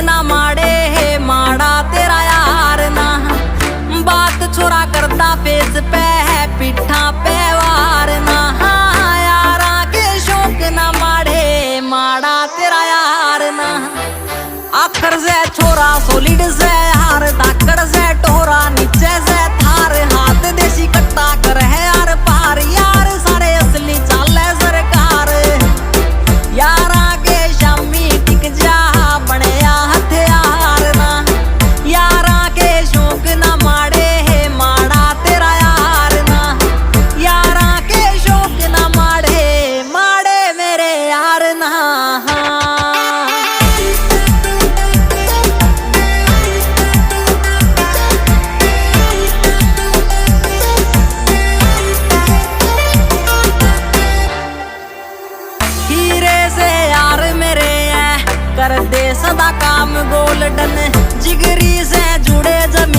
ना माड़े है माड़ा तेरा यार ना। बात छोरा करता फेस पे है पिठा पे वार ना। यारा के शौक ना माड़े माड़ा तेरा यार ना। आखर से छोरा सोलिड से हार धाकड़ से टोरा नीचे से थार हाथ देसी कट्टा कर है यार पार। यार सारे असली चाले सरकार यारा के शामी टिक जा बने हथियार ना। यारा के शौक ना माड़े है माड़ा तेरा यार ना। यारा के शौक ना माड़े माड़े मेरे यार ना। कर दे सदा काम गोल्डन जिगरी से जुड़े जमीन